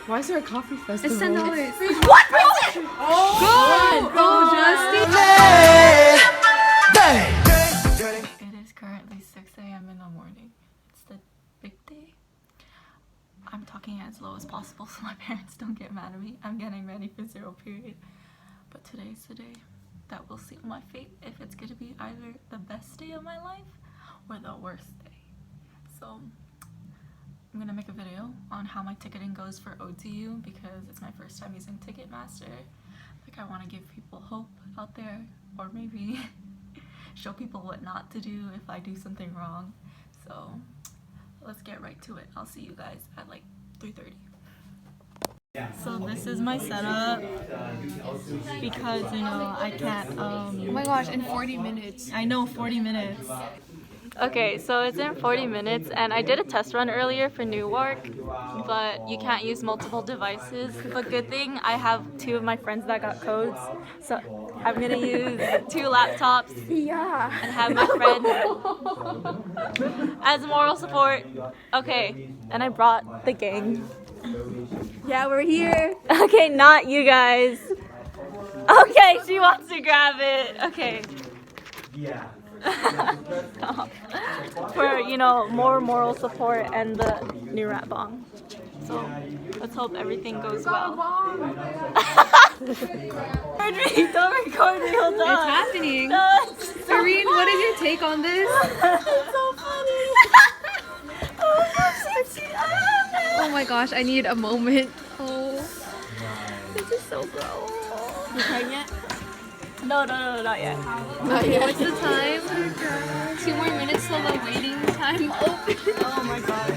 Why is there a coffee festival? It's $10. What? Oh, go, Justin! It is currently 6 a.m. in the morning. It's the big day. I'm talking as low as possible so my parents don't get mad at me. I'm getting ready for 0 period. But today's the day that will seal my fate if it's gonna be either the best day of my life or the worst day. So I'm gonna make a video on how my ticketing goes for ODE because it's my first time using Ticketmaster. Like, I want to give people hope out there, or maybe show people what not to do if I do something wrong. So let's get right to it. I'll see you guys at like 3:30. So this is my setup because, you know, I can't Oh my gosh, in 40 minutes. I know, 40 minutes. Okay, so it's in 40 minutes, and I did a test run earlier for Newark, but you can't use multiple devices. But good thing I have 2 of my friends that got codes, so I'm gonna use 2 laptops and have my friend as moral support. Okay, and I brought the gang. Yeah, we're here. Okay, not you guys. Okay, she wants to grab it. Okay. Yeah. For, you know, more moral support and the new rap bong. So let's hope everything goes well. Don't record me, hold on. It's happening. No, it's so Kareen, what is your take on this? It's so funny. Oh my gosh, I need a moment. Oh. This is so gross. You pregnant? No, not yet. Okay, what's the time? 2 more minutes till the waiting time opens. Oh my god.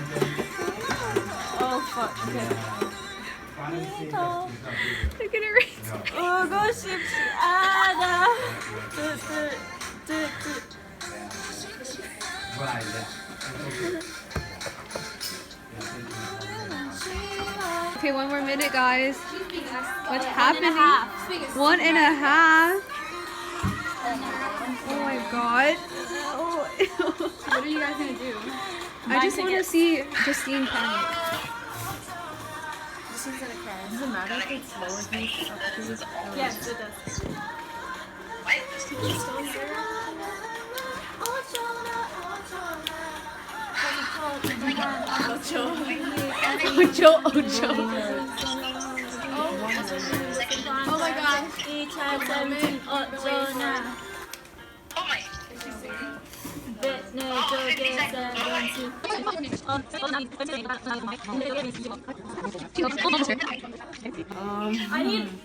Oh fuck. Okay. Look at her. Oh, go ship Okay, 1 more minute, guys. What's happening? 1.5. Oh my god. What are you guys gonna do? I just want to see Justine panic. Justine's gonna cry. Does it matter if it's lower than Yes, it does. Ocho. Oh my god.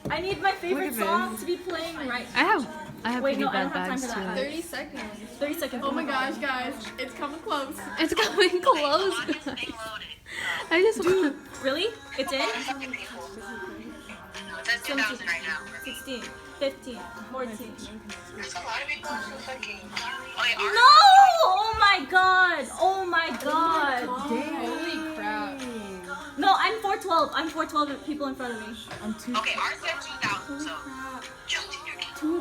I need my favorite song to be playing right. I have Wait, pretty no, I bad don't have time bags for that. too. 30 seconds. 30 seconds. Oh my gosh, guys. It's coming close. It's coming close, guys. I just want. Really? It's in? No, it says 2,000 right now. 16, 15, 14. There's a lot of people who fucking. Oh, they are? No! Oh my god! Oh my god! Holy crap. No, I'm 412. I'm 412 people in front of me. I'm 2. Okay, ours said 2,000, so. Jump to your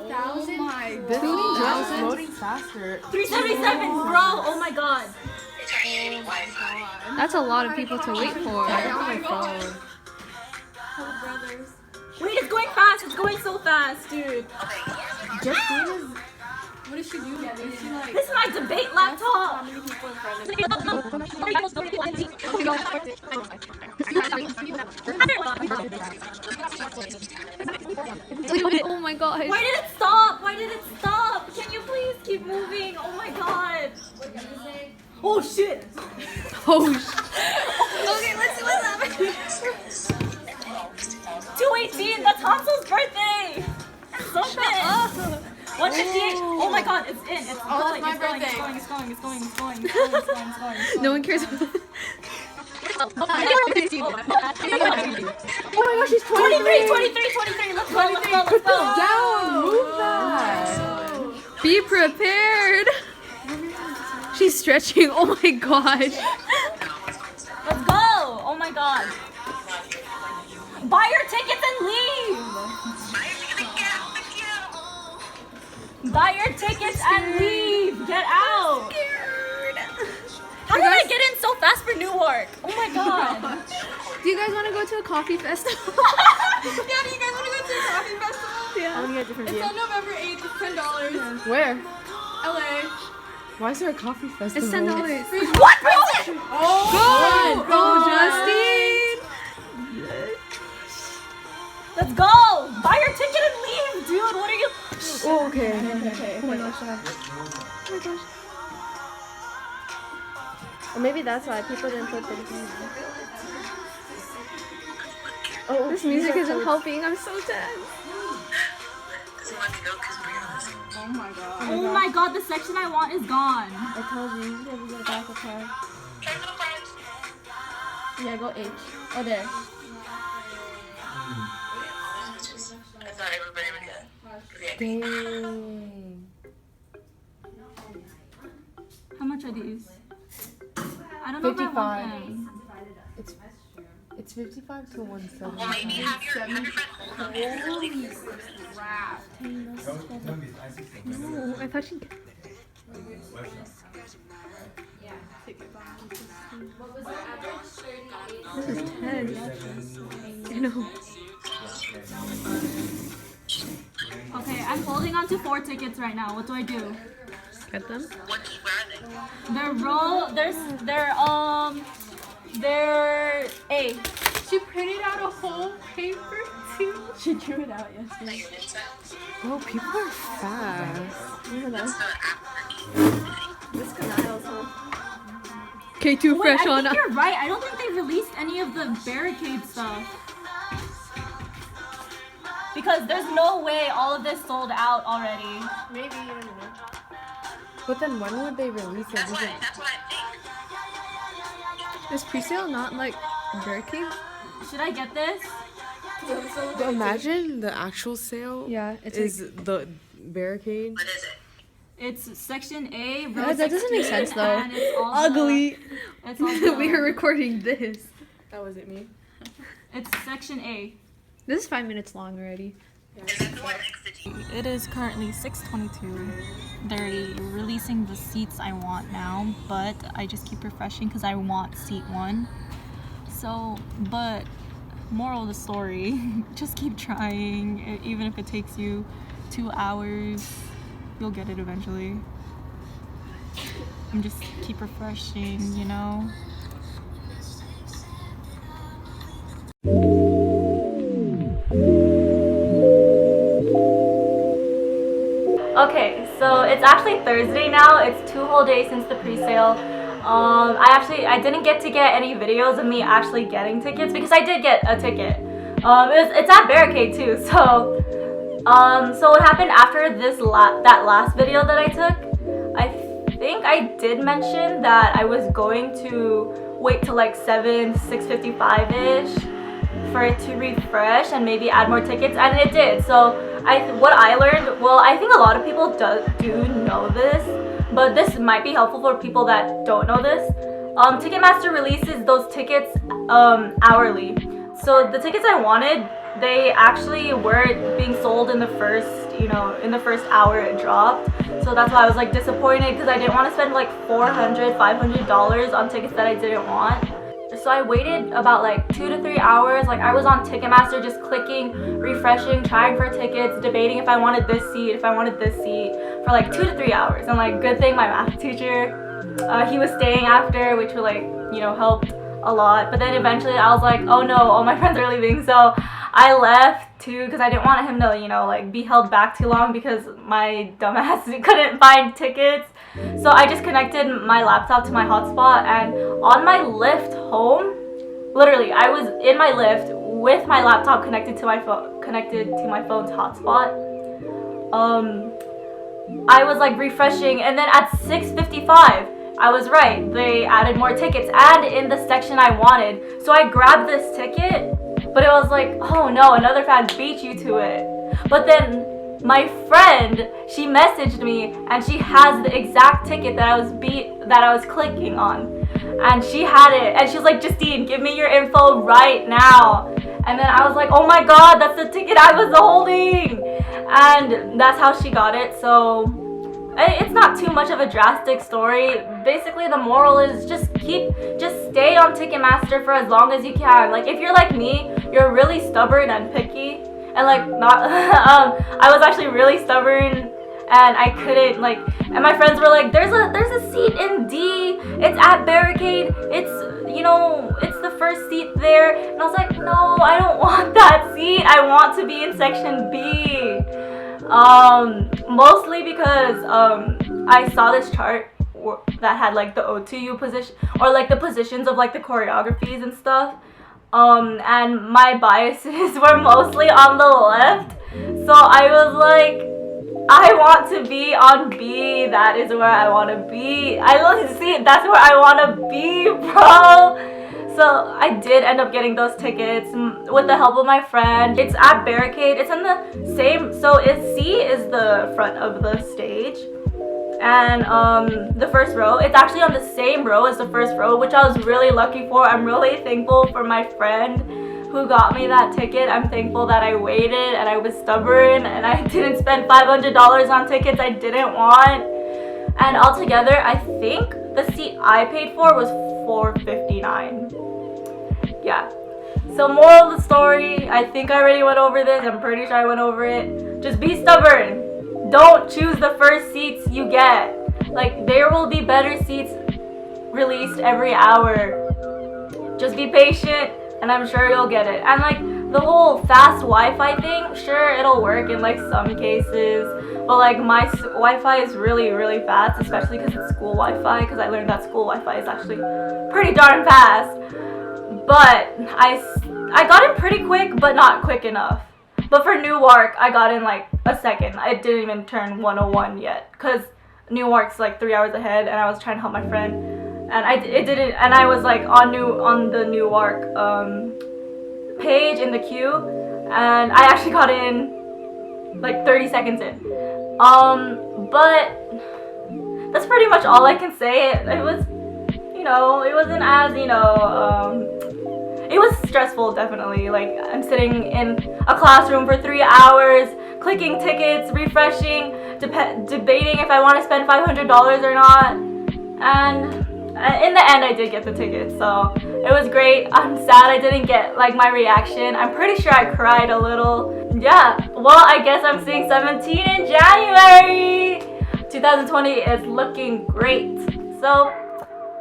2,000? Oh my This is just 2,000? loading faster. 377, bro! Oh my god. It's our shitty Wi-Fi. That's a lot of people to wait for. I got my phone. Oh, brothers. Wait, it's going fast. It's going so fast, dude. Justine is. What did she do? Is she like... This is my debate laptop. How many people in front Oh my gosh. Why did it stop? Why did it stop? Can you please keep moving? Oh my god. Oh shit. Oh Okay, let's see what's happening. 218. That's Hansol's birthday. So fit. 158. Oh my god, it's in. It's going. my It's going. birthday. It's going. It's going. It's going. It's going. It's going. It's going. It's going. No one cares. Oh my gosh, she's 23. 23. Let's go. Let's go. Let's go. Down! Move that! Be prepared. She's stretching. Oh my gosh. Let's go. Oh my god. Buy your tickets and leave. Buy your tickets and leave. Get out. How did I get in so fast for Newark? Oh my god. Do you guys want to go to a coffee festival? Yeah, do you guys want to go to a coffee festival? Yeah. I want to get a different It's view. on November 8th. It's $10. Where? LA. Why is there a coffee festival? It's $10. What? Go! Go, Justine! Let's go! Buy your ticket and leave, dude. What are you? Oh, okay. Oh my gosh. Oh my gosh. Or maybe that's why people didn't put the Oh, This music isn't helping. I'm so tense. Doesn't let me go because we're listening. Oh my god. Oh my god, the section I want is gone. I told you, you should go back a car. Try for the front. Yeah, go H. Oh, there. I thought everybody would get. Dang. How much are these? I don't know if I 55. want them. It's 55 to 170. Well, maybe have your friend hold them. No, I thought she. This is tense. I know. Okay, I'm holding on to 4 tickets right now. What do I do? Get them? Where are they? They're A. She printed out a whole paper too. She drew it out yesterday. Oh, people are fast. K2 Wait, fresh I on. think you're right. I don't think they released any of the barricade stuff. Because there's no way all of this sold out already. Maybe, I don't know. But then when would they release it? That's Is what it I think. Is presale not like barricade? Should I get this? But imagine the actual sale Yeah, it's is the barricade. What is it? It's section A. row That doesn't make 16, sense though. and it's all Ugly. It's all We are recording this. That was it, me. It's section A. This is 5 minutes long already. Is that the one next to It is currently 6:22. They're releasing the seats I want now, but I just keep refreshing because I want seat 1. So, but moral of the story, just keep trying. Even if it takes you 2 hours, you'll get it eventually. And just keep refreshing, you know? Okay, so it's actually Thursday now. It's 2 whole days since the pre-sale. I didn't get to get any videos of me actually getting tickets because I did get a ticket. It's at Barricade too. So what happened after that last video that I took? I think I did mention that I was going to wait till like 6:55ish for it to refresh and maybe add more tickets, and it did. So what I learned, well, I think a lot of people do know this, but this might be helpful for people that don't know this. Ticketmaster releases those tickets hourly. So the tickets I wanted, they actually weren't being sold in the first hour it dropped. So that's why I was like disappointed because I didn't want to spend like $400, $500 on tickets that I didn't want. So I waited about like 2 to 3 hours. Like I was on Ticketmaster just clicking, refreshing, trying for tickets, debating if I wanted this seat, for like 2 to 3 hours. And like good thing my math teacher, he was staying after, which would like, helped a lot. But then eventually I was like, oh no, all my friends are leaving. So I left too because I didn't want him to, like be held back too long because my dumbass couldn't find tickets. So I just connected my laptop to my hotspot, and on my lift home, literally I was in my lift with my laptop connected to my phone's hotspot. I was like refreshing, and then at 6:55 I was right, they added more tickets and in the section I wanted. So I grabbed this ticket, but it was like, oh no, another fan beat you to it. But then my friend, she messaged me and she has the exact ticket that I was clicking on, and she had it, and she was like, Justine, give me your info right now. And then I was like, oh my god, that's the ticket I was holding, and that's how she got it. So it's not too much of a drastic story. Basically, the moral is just stay on Ticketmaster for as long as you can. Like, if you're like me, you're really stubborn and picky, and like not I was actually really stubborn, and I couldn't like, and my friends were like, there's a seat in D, it's at Barricade, it's, you know, it's the first seat there. And I was like, no, I don't want that seat, I want to be in section B. Mostly because I saw this chart that had like the ODE position, or like the positions of like the choreographies and stuff, and my biases were mostly on the left, so I was like, I want to be on B, that is where I want to be. See, that's where I want to be, bro. So I did end up getting those tickets with the help of my friend. It's at Barricade. It's in the same, so C is the front of the stage, and the first row, it's actually on the same row as the first row, which I was really lucky for. I'm really thankful for my friend who got me that ticket. I'm thankful that I waited and I was stubborn and I didn't spend $500 on tickets I didn't want. And altogether, I think the seat I paid for was $459. Yeah. So moral of the story, I think I already went over this. I'm pretty sure I went over it. Just be stubborn. Don't choose the first seats you get. Like, there will be better seats released every hour. Just be patient, and I'm sure you'll get it. And like the whole fast Wi-Fi thing, sure, it'll work in like some cases, but like my Wi-Fi is really, really fast, especially because it's school Wi-Fi, because I learned that school Wi-Fi is actually pretty darn fast. But I got in pretty quick, but not quick enough. But for Newark, I got in like a second. I didn't even turn 101 yet, because Newark's like 3 hours ahead, and I was trying to help my friend. And I was like on the Newark page in the queue, and I actually got in like 30 seconds in. But that's pretty much all I can say. It was, you know, it wasn't as, you know, it was stressful, definitely. Like, I'm sitting in a classroom for 3 hours, clicking tickets, refreshing, debating if I want to spend $500 or not, and in the end, I did get the tickets, so it was great. I'm sad I didn't get like my reaction. I'm pretty sure I cried a little. Yeah, well, I guess I'm seeing 17 in January. 2020 is looking great. So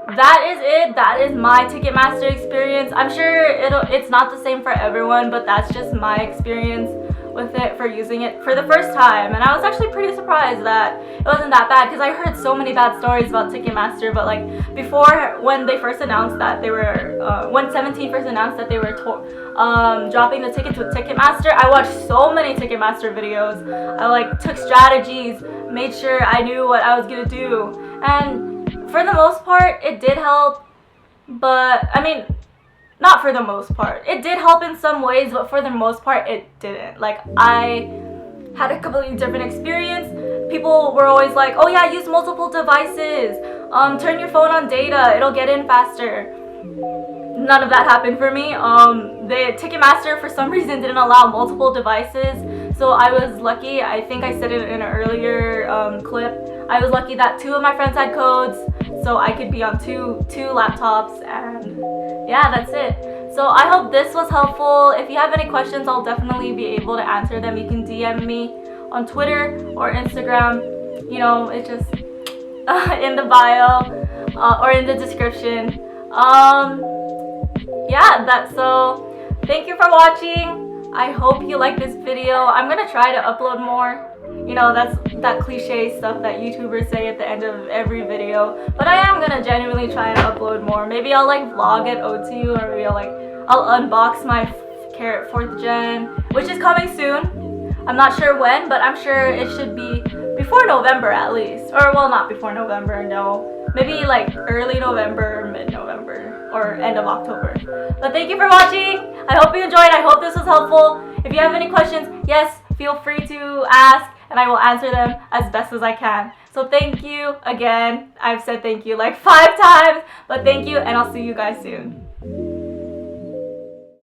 that is it. That is my Ticketmaster experience. I'm sure it's not the same for everyone, but that's just my experience with it, for using it for the first time. And I was actually pretty surprised that it wasn't that bad, because I heard so many bad stories about Ticketmaster. But like before, when they first announced that they were when 17 first announced that they were dropping the tickets with Ticketmaster, I watched so many Ticketmaster videos. I like took strategies, made sure I knew what I was gonna do, and for the most part it did help. But I mean, not for the most part. It did help in some ways, but for the most part, it didn't. Like, I had a completely different experience. People were always like, oh yeah, use multiple devices. Turn your phone on data, it'll get in faster. None of that happened for me. The Ticketmaster, for some reason, didn't allow multiple devices. So I was lucky. I think I said it in an earlier clip. I was lucky that 2 of my friends had codes, so I could be on two laptops, and yeah, that's it. So I hope this was helpful. If you have any questions, I'll definitely be able to answer them. You can DM me on Twitter or Instagram. You know, it's just in the bio or in the description. Yeah, so thank you for watching. I hope you like this video. I'm gonna try to upload more. You know, that's that cliche stuff that YouTubers say at the end of every video. But I am gonna genuinely try and upload more. Maybe I'll like vlog at ODE, or maybe I'll unbox my Carrot 4th Gen, which is coming soon. I'm not sure when, but I'm sure it should be before November at least. Or well, not before November, no. Maybe like early November, mid-November, or end of October. But thank you for watching. I hope you enjoyed. I hope this was helpful. If you have any questions, yes, feel free to ask, and I will answer them as best as I can. So thank you again. I've said thank you like 5 times, but thank you, and I'll see you guys soon.